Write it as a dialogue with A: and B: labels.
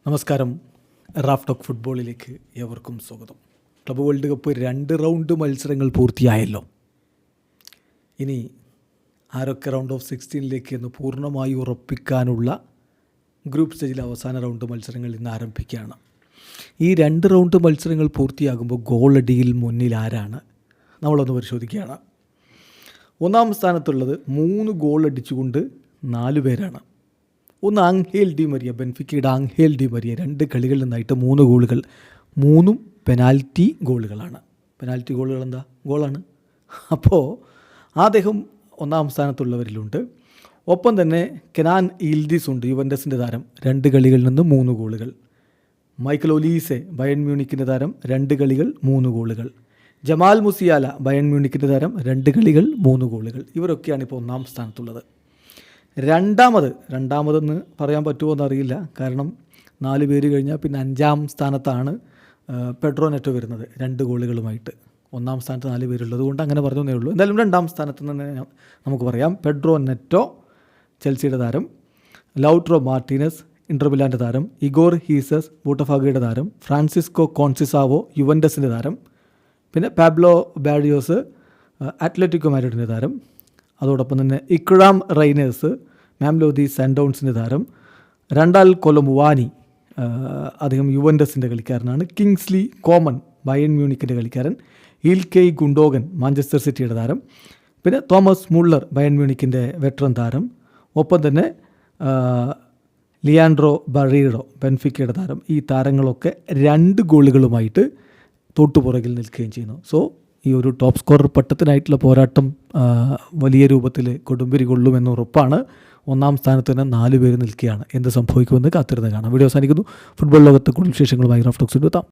A: നമസ്കാരം. Raf talk ഫുട്ബോളിലേക്ക് ഏവർക്കും സ്വാഗതം. ക്ലബ്ബ് വേൾഡ് കപ്പ് 2 റൗണ്ട് മത്സരങ്ങൾ പൂർത്തിയായല്ലോ. ഇനി ആരൊക്കെ റൗണ്ട് ഓഫ് 16ലേക്ക് എന്ന് പൂർണ്ണമായി ഉറപ്പിക്കാനുള്ള ഗ്രൂപ്പ് സ്റ്റേജിലെ അവസാന റൗണ്ട് മത്സരങ്ങൾ ഇന്ന് ആരംഭിക്കുകയാണ്. ഈ 2 റൗണ്ട് മത്സരങ്ങൾ പൂർത്തിയാകുമ്പോൾ ഗോളടിയിൽ മുന്നിൽ ആരാണ് നമ്മളൊന്ന് പരിശോധിക്കുകയാണ്. ഒന്നാം സ്ഥാനത്തുള്ളത് 3 ഗോൾ അടിച്ചുകൊണ്ട് 4 പേരാണ്. ഒന്ന് ആംഹേൽ ഡി മരിയ, ബെൻഫിക്കയുടെ ആംഹേൽ ഡി മരിയ. 2 കളികളിൽ നിന്നായിട്ട് 3 ഗോളുകൾ, 3 പെനാൽറ്റി ഗോളുകളാണ്. പെനാൽറ്റി ഗോളുകൾ എന്താ ഗോളാണ്. അപ്പോൾ അദ്ദേഹം ഒന്നാം സ്ഥാനത്തുള്ളവരിലുണ്ട്. ഒപ്പം തന്നെ കെനാൻ ഈൽഡിസ് ഉണ്ട്, യുവൻറ്റസിൻ്റെ താരം. 2 കളികളിൽ നിന്ന് 3 ഗോളുകൾ. മൈക്കൽ ഒലീസെ, ബയൺ മ്യൂണിക്കിൻ്റെ താരം. 2 കളികൾ 3 ഗോളുകൾ. ജമാൽ മുസിയാല, ബയൺ മ്യൂണിക്കിൻ്റെ താരം. 2 കളികൾ 3 ഗോളുകൾ. ഇവരൊക്കെയാണ് ഇപ്പോൾ ഒന്നാം സ്ഥാനത്തുള്ളത്. രണ്ടാമതെന്ന് പറയാൻ പറ്റുമോ എന്നറിയില്ല. കാരണം 4 പേര് കഴിഞ്ഞാൽ പിന്നെ 5-ാം സ്ഥാനത്താണ് പെഡ്രോ നെറ്റോ വരുന്നത് 2 ഗോളുകളുമായിട്ട്. ഒന്നാം സ്ഥാനത്ത് 4 പേരുള്ളത് കൊണ്ട് അങ്ങനെ പറഞ്ഞേ ഉള്ളൂ. എന്തായാലും 2-ാം സ്ഥാനത്ത് തന്നെ നമുക്ക് പറയാം. പെഡ്രോ നെറ്റോ, ചെൽസിയുടെ താരം. ലൗട്രോ മാർട്ടീനസ്, ഇൻ്റർ മിലാൻ്റെ താരം. ഇഗോർ ഹീസസ്, ബൂട്ടഫാഗയുടെ താരം. ഫ്രാൻസിസ്കോ കോൺസിസാവോ, യുവൻറ്റസിൻ്റെ താരം. പിന്നെ പാബ്ലോ ബാഡിയോസ്, അത്ലറ്റിക്കോ മാഡ്രിഡിൻ്റെ താരം. അതോടൊപ്പം തന്നെ ഇക്രാം റൈനേഴ്സ്, മാംലോദി സാൻഡൗൺസിൻ്റെ താരം. രണ്ടാൽ കൊലമുവാനി, അദ്ദേഹം യുവൻറ്റസിൻ്റെ കളിക്കാരനാണ്. കിങ്സ്ലി കോമൻ, ബയൺ മ്യൂണിക്കിൻ്റെ കളിക്കാരൻ. ഇൽകെയ് ഗുണ്ടോഗൻ, മാഞ്ചസ്റ്റർ സിറ്റിയുടെ താരം. പിന്നെ തോമസ് മുള്ളർ, ബയൺ മ്യൂണിക്കിൻ്റെ വെറ്ററൻ താരം. ഒപ്പം തന്നെ ലിയാൻഡ്രോ ബറീഡോ, ബെൻഫിക്കയുടെ താരം. ഈ താരങ്ങളൊക്കെ 2 ഗോളുകളുമായിട്ട് തൊട്ടുപുറകിൽ നിൽക്കുകയും ചെയ്യുന്നു. സോ ഈ ഒരു ടോപ്പ് സ്കോറർ പട്ടത്തിനായിട്ടുള്ള പോരാട്ടം വലിയ രൂപത്തിൽ കൊടുമ്പിരി കൊള്ളുമെന്ന് ഉറപ്പാണ്. ഒന്നാം സ്ഥാനത്ത് തന്നെ 4 പേര് നിൽക്കുകയാണ്. എന്ത് സംഭവിക്കുമെന്ന് കാത്തിരുന്ന് കാണാം. വീഡിയോ അവസാനിക്കുന്നു. ഫുട്ബോൾ ലോകത്തെ കൂടുതൽ വിശേഷങ്ങളുമായി റാഫ് ടോക്സിൽ എത്താം.